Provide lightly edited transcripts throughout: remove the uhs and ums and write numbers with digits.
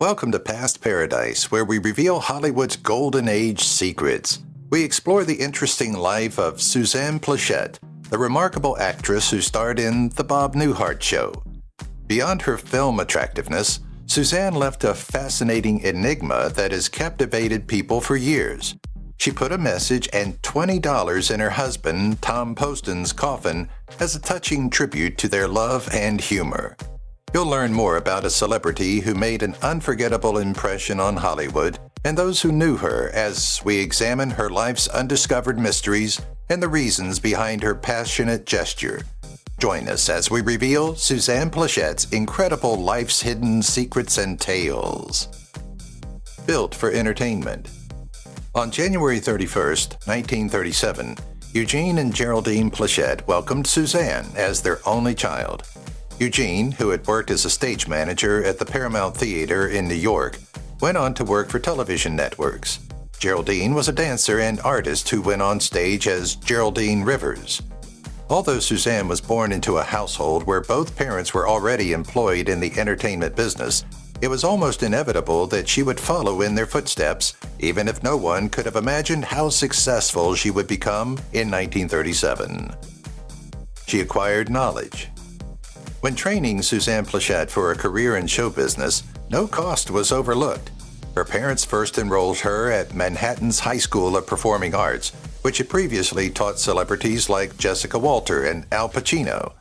Welcome to Past Paradise, where we reveal Hollywood's golden age secrets. We explore the interesting life of Suzanne Pleshette, the remarkable actress who starred in The Bob Newhart Show. Beyond her film attractiveness, Suzanne left a fascinating enigma that has captivated people for years. She put a message and $20 in her husband, Tom Poston's coffin, as a touching tribute to their love and humor. You'll learn more about a celebrity who made an unforgettable impression on Hollywood and those who knew her as we examine her life's undiscovered mysteries and the reasons behind her passionate gesture. Join us as we reveal Suzanne Pleshette's incredible life's hidden secrets and tales. Built for entertainment. On January 31st, 1937, Eugene and Geraldine Pleshette welcomed Suzanne as their only child. Eugene, who had worked as a stage manager at the Paramount Theater in New York, went on to work for television networks. Geraldine was a dancer and artist who went on stage as Geraldine Rivers. Although Suzanne was born into a household where both parents were already employed in the entertainment business, it was almost inevitable that she would follow in their footsteps, even if no one could have imagined how successful she would become in 1937. She acquired knowledge. When training Suzanne Pleshette for a career in show business, no cost was overlooked. Her parents first enrolled her at Manhattan's High School of Performing Arts, which had previously taught celebrities like Jessica Walter and Al Pacino.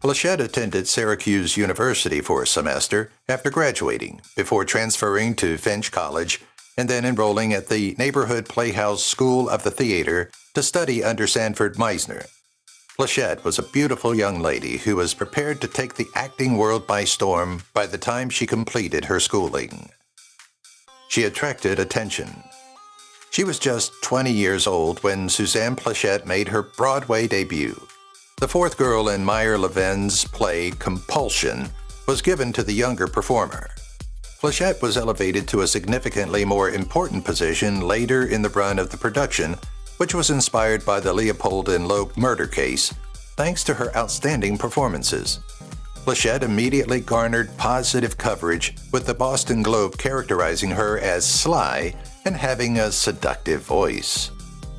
Pleshette attended Syracuse University for a semester after graduating, before transferring to Finch College and then enrolling at the Neighborhood Playhouse School of the Theater to study under Sanford Meisner. Pleshette was a beautiful young lady who was prepared to take the acting world by storm by the time she completed her schooling. She attracted attention. She was just 20 years old when Suzanne Pleshette made her Broadway debut. The fourth girl in Meyer Levin's play Compulsion was given to the younger performer. Pleshette was elevated to a significantly more important position later in the run of the production, which was inspired by the Leopold and Loeb murder case, thanks to her outstanding performances. Pleshette immediately garnered positive coverage, with the Boston Globe characterizing her as sly and having a seductive voice.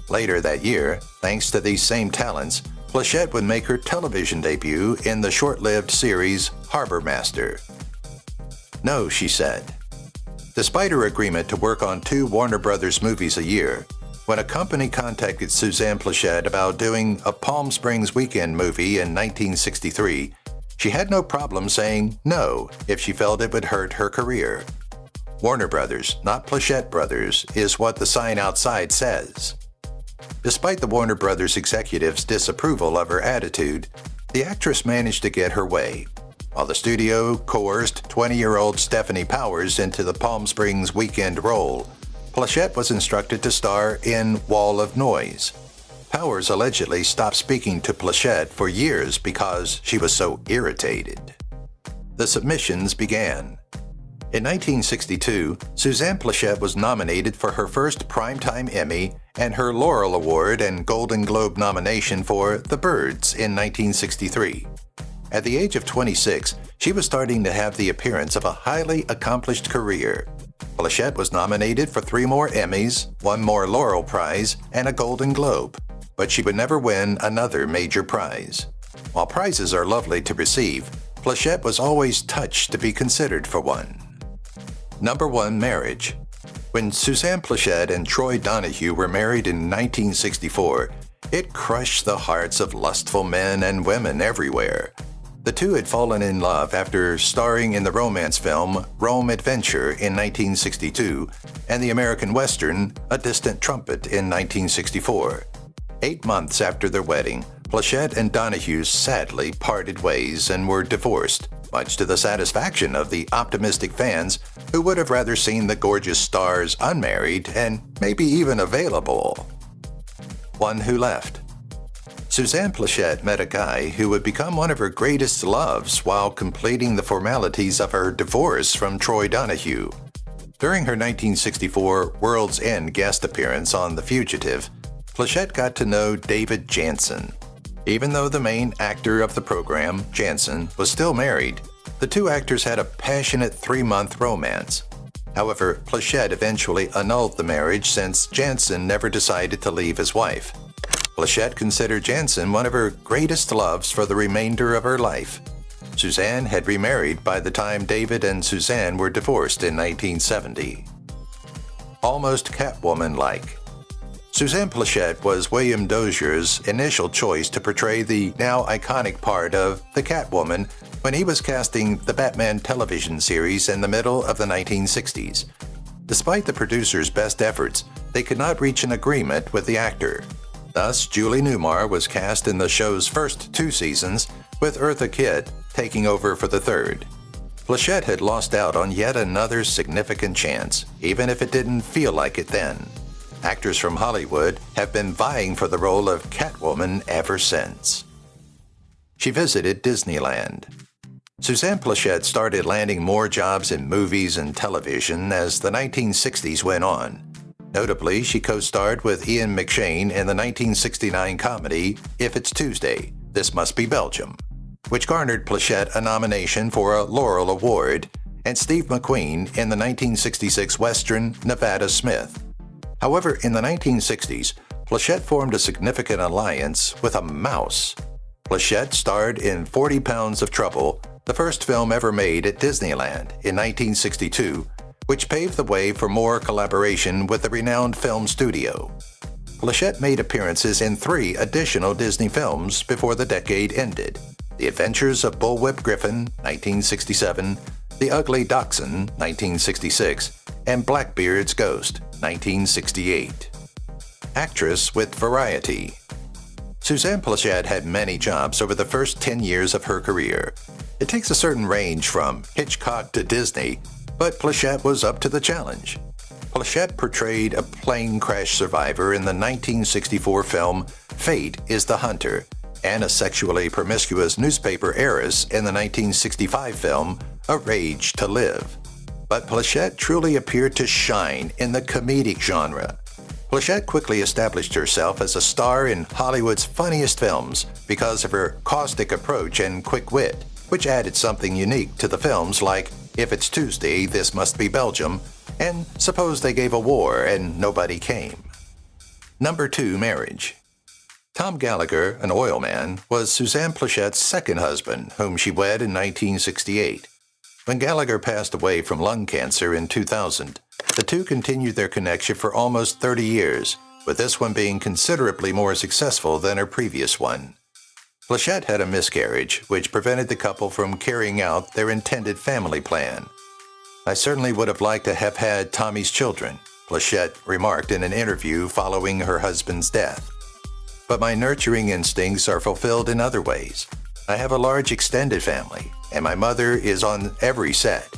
Later that year, thanks to these same talents, Pleshette would make her television debut in the short-lived series Harbor Master. No, she said. Despite her agreement to work on 2 Warner Brothers movies a year, when a company contacted Suzanne Pleshette about doing a Palm Springs weekend movie in 1963, she had no problem saying no if she felt it would hurt her career. Warner Brothers, not Pleshette Brothers, is what the sign outside says. Despite the Warner Brothers executives' disapproval of her attitude, the actress managed to get her way. While the studio coerced 20-year-old Stephanie Powers into the Palm Springs weekend role, Pleshette was instructed to star in Wall of Noise. Powers allegedly stopped speaking to Pleshette for years because she was so irritated. The submissions began. In 1962, Suzanne Pleshette was nominated for her first Primetime Emmy and her Laurel Award and Golden Globe nomination for The Birds in 1963. At the age of 26, she was starting to have the appearance of a highly accomplished career. Pleshette was nominated for 3 more Emmys, 1 more Laurel Prize, and a Golden Globe, but she would never win another major prize. While prizes are lovely to receive, Pleshette was always touched to be considered for one. Number 1 marriage. When Suzanne Pleshette and Troy Donahue were married in 1964, it crushed the hearts of lustful men and women everywhere. The two had fallen in love after starring in the romance film Rome Adventure in 1962 and the American Western A Distant Trumpet in 1964. 8 months after their wedding, Pleshette and Donahue sadly parted ways and were divorced, much to the satisfaction of the optimistic fans who would have rather seen the gorgeous stars unmarried and maybe even available. One who left. Suzanne Pleshette met a guy who would become one of her greatest loves while completing the formalities of her divorce from Troy Donahue. During her 1964 World's End guest appearance on The Fugitive, Pleshette got to know David Janssen. Even though the main actor of the program, Janssen, was still married, the two actors had a passionate 3-month romance. However, Pleshette eventually annulled the marriage since Jansen never decided to leave his wife. Pleshette considered Jansen one of her greatest loves for the remainder of her life. Suzanne had remarried by the time David and Suzanne were divorced in 1970. Almost Catwoman-like. Suzanne Pleshette was William Dozier's initial choice to portray the now iconic part of the Catwoman when he was casting the Batman television series in the middle of the 1960s. Despite the producers' best efforts, they could not reach an agreement with the actor. Thus, Julie Newmar was cast in the show's first 2 seasons, with Eartha Kitt taking over for the third. Pleshette had lost out on yet another significant chance, even if it didn't feel like it then. Actors from Hollywood have been vying for the role of Catwoman ever since. She visited Disneyland. Suzanne Pleshette started landing more jobs in movies and television as the 1960s went on. Notably, she co-starred with Ian McShane in the 1969 comedy If It's Tuesday, This Must Be Belgium, which garnered Pleshette a nomination for a Laurel Award, and Steve McQueen in the 1966 western Nevada Smith. However, in the 1960s, Pleshette formed a significant alliance with a mouse. Pleshette starred in 40 Pounds of Trouble, the first film ever made at Disneyland in 1962, which paved the way for more collaboration with the renowned film studio. Pleshette made appearances in 3 additional Disney films before the decade ended: The Adventures of Bullwhip Griffin, 1967, The Ugly Dachshund, 1966, and Blackbeard's Ghost, 1968. Actress with variety. Suzanne Pleshette had many jobs over the first 10 years of her career. It takes a certain range from Hitchcock to Disney, but Pleshette was up to the challenge. Pleshette portrayed a plane crash survivor in the 1964 film Fate is the Hunter, and a sexually promiscuous newspaper heiress in the 1965 film A Rage to Live. But Pleshette truly appeared to shine in the comedic genre. Pleshette quickly established herself as a star in Hollywood's funniest films because of her caustic approach and quick wit, which added something unique to the films like If It's Tuesday, This Must Be Belgium, and Suppose They Gave a War and Nobody Came. Number 2, marriage. Tom Gallagher, an oil man, was Suzanne Plechette's second husband, whom she wed in 1968. When Gallagher passed away from lung cancer in 2000, the two continued their connection for almost 30 years, with this one being considerably more successful than her previous one. Pleshette had a miscarriage, which prevented the couple from carrying out their intended family plan. "I certainly would have liked to have had Tommy's children," Pleshette remarked in an interview following her husband's death. "But my nurturing instincts are fulfilled in other ways. I have a large extended family, and my mother is on every set.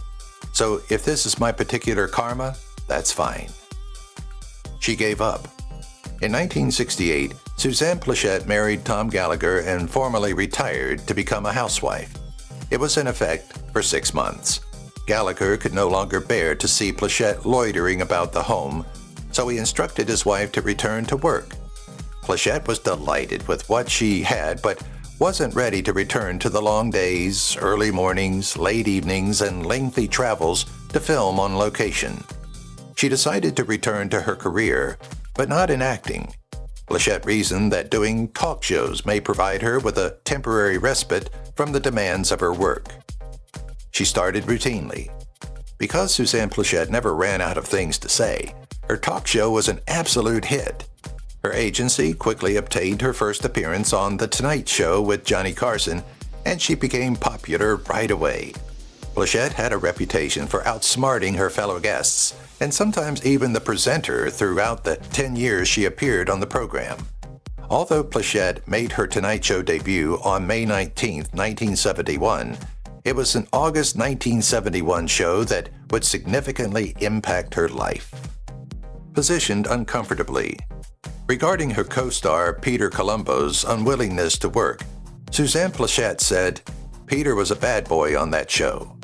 So if this is my particular karma, that's fine." She gave up. In 1968, Suzanne Pleshette married Tom Gallagher and formally retired to become a housewife. It was in effect for 6 months. Gallagher could no longer bear to see Pleshette loitering about the home, so he instructed his wife to return to work. Pleshette was delighted with what she had, but wasn't ready to return to the long days, early mornings, late evenings, and lengthy travels to film on location. She decided to return to her career, but not in acting. Pleshette reasoned that doing talk shows may provide her with a temporary respite from the demands of her work. She started routinely. Because Suzanne Pleshette never ran out of things to say, her talk show was an absolute hit. Her agency quickly obtained her first appearance on The Tonight Show with Johnny Carson, and she became popular right away. Pleshette had a reputation for outsmarting her fellow guests, and sometimes even the presenter throughout the 10 years she appeared on the program. Although Pleshette made her Tonight Show debut on May 19, 1971, it was an August 1971 show that would significantly impact her life. Positioned uncomfortably. Regarding her co-star Peter Colombo's unwillingness to work, Suzanne Pleshette said, "Peter was a bad boy on that show.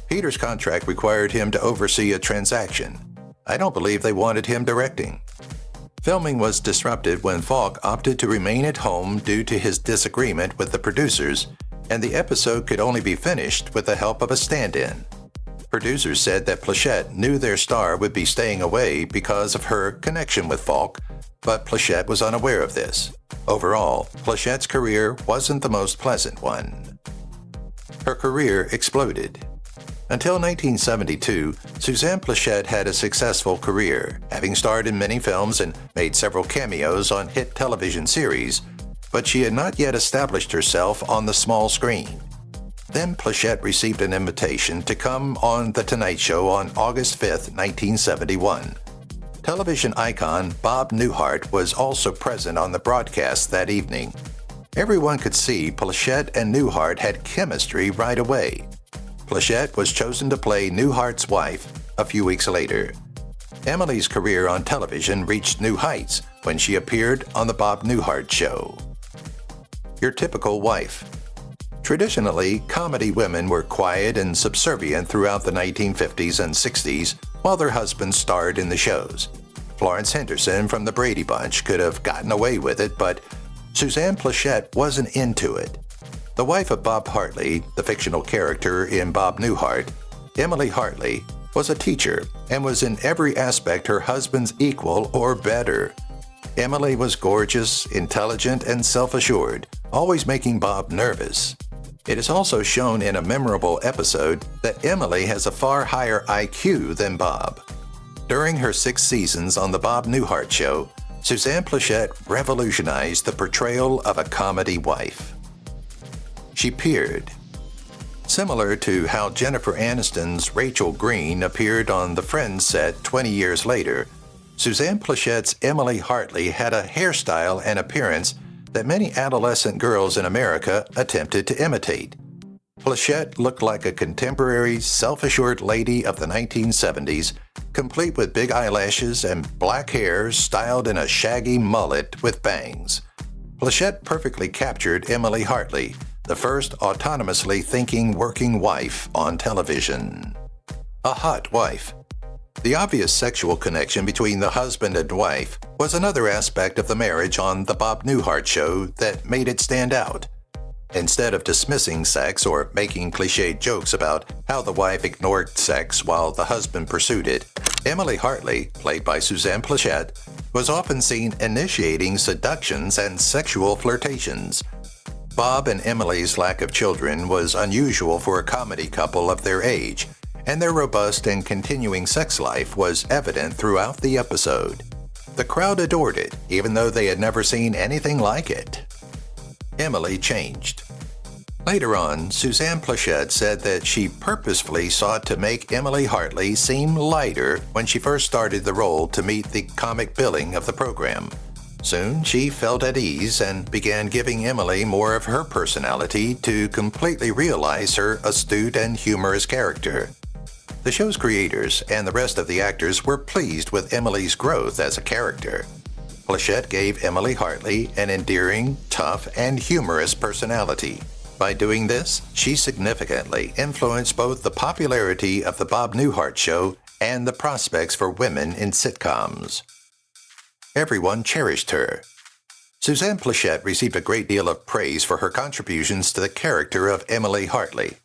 Peter's contract required him to oversee a transaction. I don't believe they wanted him directing." Filming was disrupted when Falk opted to remain at home due to his disagreement with the producers, and the episode could only be finished with the help of a stand-in. Producers said that Pleshette knew their star would be staying away because of her connection with Falk, but Pleshette was unaware of this. Overall, Plechette's career wasn't the most pleasant one. Her career exploded. Until 1972, Suzanne Pleshette had a successful career, having starred in many films and made several cameos on hit television series, but she had not yet established herself on the small screen. Then Pleshette received an invitation to come on The Tonight Show on August 5, 1971. Television icon Bob Newhart was also present on the broadcast that evening. Everyone could see Pleshette and Newhart had chemistry right away. Pleshette was chosen to play Newhart's wife a few weeks later. Emily's career on television reached new heights when she appeared on The Bob Newhart Show. Your typical wife. Traditionally, comedy women were quiet and subservient throughout the 1950s and 60s while their husbands starred in the shows. Florence Henderson from the Brady Bunch could have gotten away with it, but Suzanne Pleshette wasn't into it. The wife of Bob Hartley, the fictional character in Bob Newhart, Emily Hartley, was a teacher and was in every aspect her husband's equal or better. Emily was gorgeous, intelligent, and self-assured, always making Bob nervous. It is also shown in a memorable episode that Emily has a far higher IQ than Bob. During her 6 seasons on The Bob Newhart Show, Suzanne Pleshette revolutionized the portrayal of a comedy wife. She peered. Similar to how Jennifer Aniston's Rachel Green appeared on the Friends set 20 years later, Suzanne Plechette's Emily Hartley had a hairstyle and appearance that many adolescent girls in America attempted to imitate. Pleshette looked like a contemporary, self-assured lady of the 1970s, complete with big eyelashes and black hair styled in a shaggy mullet with bangs. Pleshette perfectly captured Emily Hartley, the first autonomously thinking working wife on television. A hot wife. The obvious sexual connection between the husband and wife was another aspect of the marriage on The Bob Newhart Show that made it stand out. Instead of dismissing sex or making cliched jokes about how the wife ignored sex while the husband pursued it, Emily Hartley, played by Suzanne Pleshette, was often seen initiating seductions and sexual flirtations. Bob and Emily's lack of children was unusual for a comedy couple of their age, and their robust and continuing sex life was evident throughout the episode. The crowd adored it, even though they had never seen anything like it. Emily changed. Later on, Suzanne Pleshette said that she purposefully sought to make Emily Hartley seem lighter when she first started the role to meet the comic billing of the program. Soon, she felt at ease and began giving Emily more of her personality to completely realize her astute and humorous character. The show's creators and the rest of the actors were pleased with Emily's growth as a character. Pleshette gave Emily Hartley an endearing, tough, and humorous personality. By doing this, she significantly influenced both the popularity of The Bob Newhart Show and the prospects for women in sitcoms. Everyone cherished her. Suzanne Pleshette received a great deal of praise for her contributions to the character of Emily Hartley.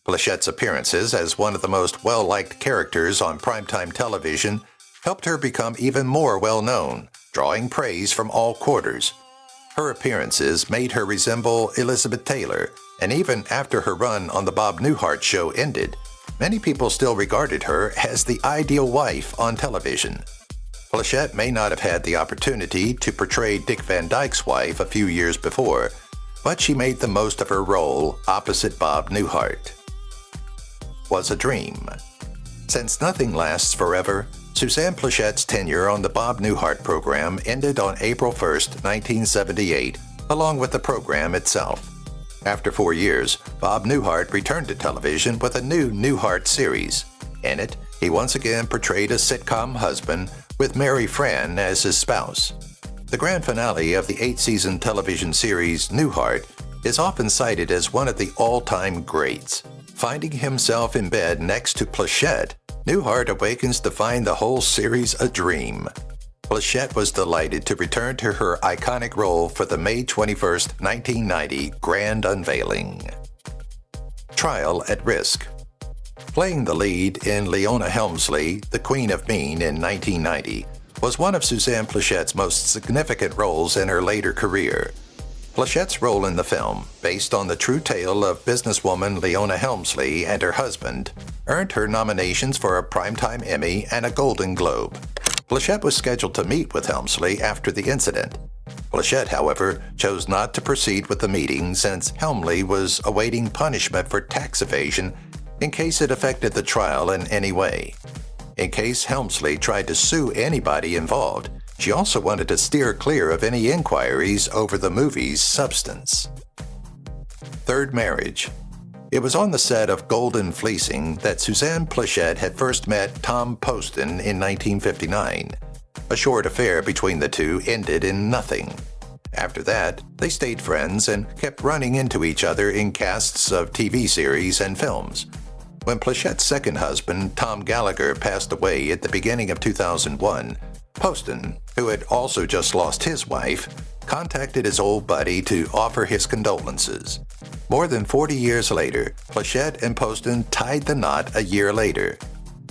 Plechette's appearances as one of the most well-liked characters on primetime television helped her become even more well-known, drawing praise from all quarters. Her appearances made her resemble Elizabeth Taylor, and even after her run on The Bob Newhart Show ended, many people still regarded her as the ideal wife on television. Pleshette may not have had the opportunity to portray Dick Van Dyke's wife a few years before, but she made the most of her role opposite Bob Newhart. Was a dream. Since nothing lasts forever, Suzanne Plechette's tenure on the Bob Newhart program ended on April 1, 1978, along with the program itself. After 4 years, Bob Newhart returned to television with a new Newhart series. In it, he once again portrayed a sitcom husband with Mary Fran as his spouse. The grand finale of the 8-season television series Newhart is often cited as one of the all-time greats. Finding himself in bed next to Pleshette, Newhart awakens to find the whole series a dream. Pleshette was delighted to return to her iconic role for the May 21, 1990 grand unveiling. Trial at risk. Playing the lead in Leona Helmsley, The Queen of Mean in 1990, was one of Suzanne Plechette's most significant roles in her later career. Plechette's role in the film, based on the true tale of businesswoman Leona Helmsley and her husband, earned her nominations for a Primetime Emmy and a Golden Globe. Pleshette was scheduled to meet with Helmsley after the incident. Pleshette, however, chose not to proceed with the meeting since Helmsley was awaiting punishment for tax evasion in case it affected the trial in any way. In case Helmsley tried to sue anybody involved, she also wanted to steer clear of any inquiries over the movie's substance. Third marriage. It was on the set of Golden Fleecing that Suzanne Pleshette had first met Tom Poston in 1959. A short affair between the two ended in nothing. After that, they stayed friends and kept running into each other in casts of TV series and films. When Plechette's second husband, Tom Gallagher, passed away at the beginning of 2001, Poston, who had also just lost his wife, contacted his old buddy to offer his condolences. More than 40 years later, Pleshette and Poston tied the knot a year later.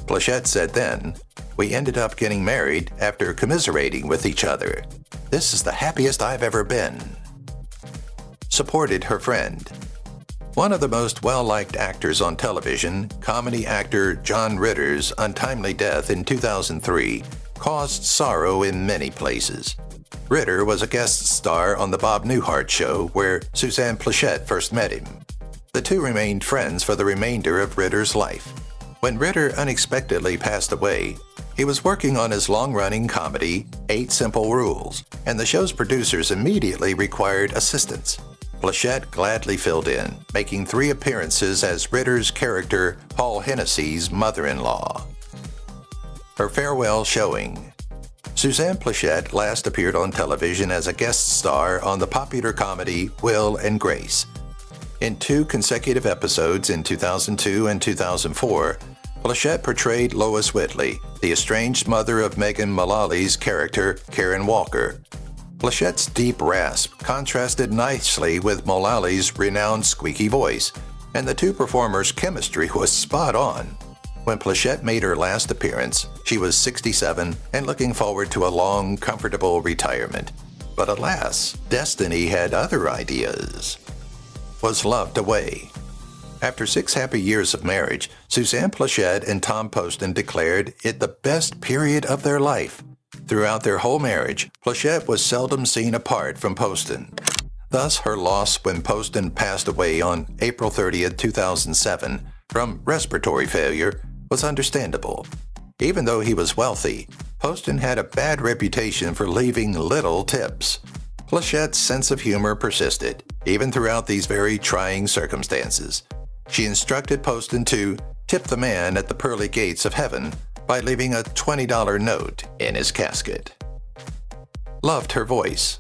Pleshette said then, "We ended up getting married after commiserating with each other. This is the happiest I've ever been." Supported her friend. One of the most well-liked actors on television, comedy actor John Ritter's untimely death in 2003 caused sorrow in many places. Ritter was a guest star on The Bob Newhart Show, where Suzanne Pleshette first met him. The two remained friends for the remainder of Ritter's life. When Ritter unexpectedly passed away, he was working on his long-running comedy, 8 Simple Rules, and the show's producers immediately required assistance. Pleshette gladly filled in, making 3 appearances as Ritter's character Paul Hennessy's mother-in-law. Her farewell showing. Suzanne Pleshette last appeared on television as a guest star on the popular comedy Will and Grace. In 2 consecutive episodes in 2002 and 2004, Pleshette portrayed Lois Whitley, the estranged mother of Megan Mullally's character Karen Walker. Plechette's deep rasp contrasted nicely with Mullally's renowned squeaky voice, and the two performers' chemistry was spot on. When Pleshette made her last appearance, she was 67 and looking forward to a long, comfortable retirement. But alas, destiny had other ideas. Was loved away. After 6 happy years of marriage, Suzanne Pleshette and Tom Poston declared it the best period of their life. Throughout their whole marriage, Pleshette was seldom seen apart from Poston. Thus, her loss when Poston passed away on April 30, 2007, from respiratory failure, was understandable. Even though he was wealthy, Poston had a bad reputation for leaving little tips. Plechette's sense of humor persisted, even throughout these very trying circumstances. She instructed Poston to tip the man at the pearly gates of heaven by leaving a $20 note in his casket. Loved her voice.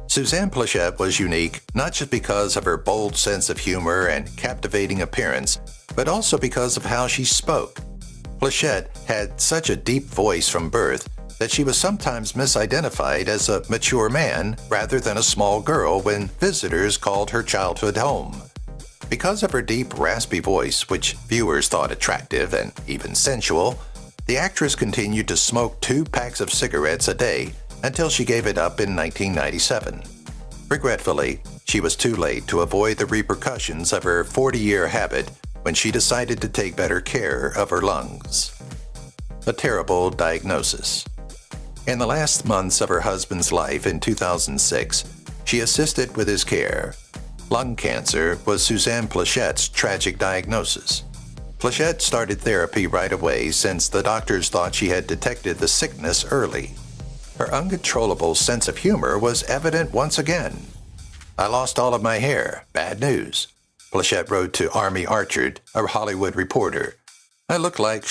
Suzanne Pleshette was unique not just because of her bold sense of humor and captivating appearance, but also because of how she spoke. Pleshette had such a deep voice from birth that she was sometimes misidentified as a mature man rather than a small girl when visitors called her childhood home. Because of her deep, raspy voice, which viewers thought attractive and even sensual, the actress continued to smoke 2 packs of cigarettes a day until she gave it up in 1997. Regretfully, she was too late to avoid the repercussions of her 40-year habit when she decided to take better care of her lungs. A terrible diagnosis. In the last months of her husband's life in 2006, she assisted with his care. Lung cancer was Suzanne Plechette's tragic diagnosis. Pleshette started therapy right away since the doctors thought she had detected the sickness early. Her uncontrollable sense of humor was evident once again. "I lost all of my hair. Bad news," Pleshette wrote to Army Archerd, a Hollywood reporter. "I look like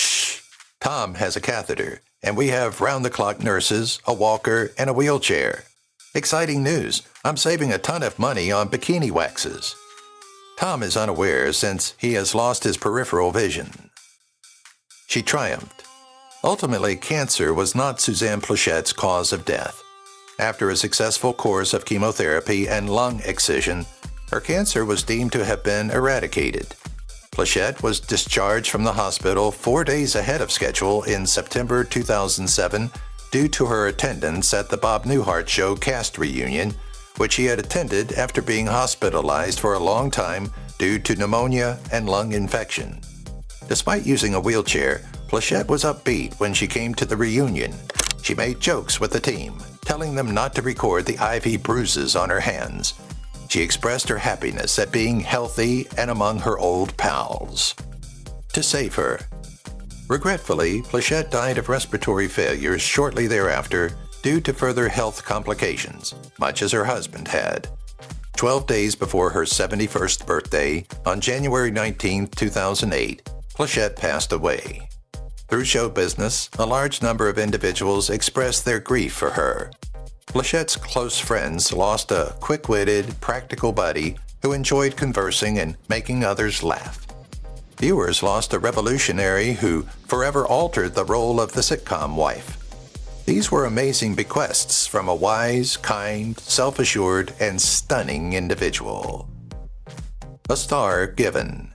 Tom has a catheter, and we have round-the-clock nurses, a walker, and a wheelchair. Exciting news. I'm saving a ton of money on bikini waxes." Tom is unaware since he has lost his peripheral vision. She triumphed. Ultimately, cancer was not Suzanne Plechette's cause of death. After a successful course of chemotherapy and lung excision, her cancer was deemed to have been eradicated. Pleshette was discharged from the hospital 4 days ahead of schedule in September 2007 due to her attendance at the Bob Newhart Show cast reunion, which he had attended after being hospitalized for a long time due to pneumonia and lung infection. Despite using a wheelchair, Pleshette was upbeat when she came to the reunion. She made jokes with the team, telling them not to record the ivy bruises on her hands. She expressed her happiness at being healthy and among her old pals. To save her. Regretfully, Pleshette died of respiratory failure shortly thereafter due to further health complications, much as her husband had. 12 days before her 71st birthday, on January 19, 2008, Pleshette passed away. Through show business, a large number of individuals expressed their grief for her. Plechette's close friends lost a quick-witted, practical buddy who enjoyed conversing and making others laugh. Viewers lost a revolutionary who forever altered the role of the sitcom wife. These were amazing bequests from a wise, kind, self-assured, and stunning individual. A star given.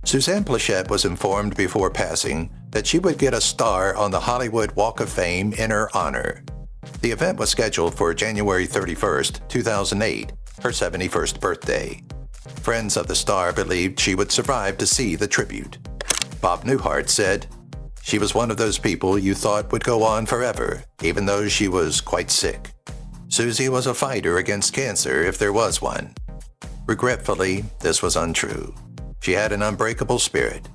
Suzanne Pleshette was informed before passing that she would get a star on the Hollywood Walk of Fame in her honor. The event was scheduled for January 31st, 2008, her 71st birthday. Friends of the star believed she would survive to see the tribute. Bob Newhart said, "She was one of those people you thought would go on forever, even though she was quite sick. Susie was a fighter against cancer if there was one." Regretfully, this was untrue. She had an unbreakable spirit.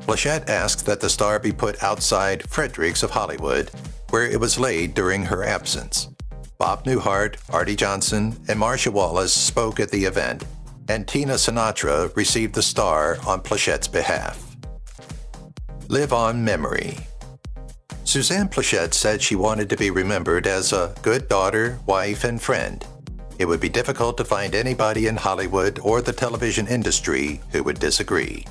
Pleshette asked that the star be put outside Frederick's of Hollywood, where it was laid during her absence. Bob Newhart, Artie Johnson, and Marcia Wallace spoke at the event, and Tina Sinatra received the star on Plechette's behalf. Live on memory. Suzanne Pleshette said she wanted to be remembered as a good daughter, wife, and friend. It would be difficult to find anybody in Hollywood or the television industry who would disagree.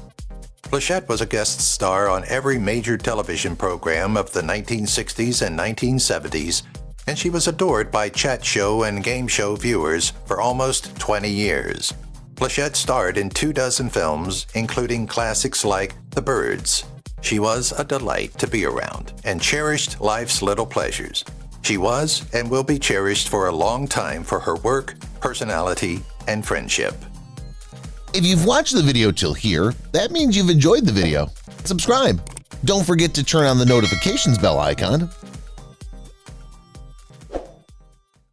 Pleshette was a guest star on every major television program of the 1960s and 1970s, and she was adored by chat show and game show viewers for almost 20 years. Pleshette starred in 24 films, including classics like The Birds. She was a delight to be around and cherished life's little pleasures. She was and will be cherished for a long time for her work, personality, and friendship. If you've watched the video till here, that means you've enjoyed the video. Subscribe. Don't forget to turn on the notifications bell icon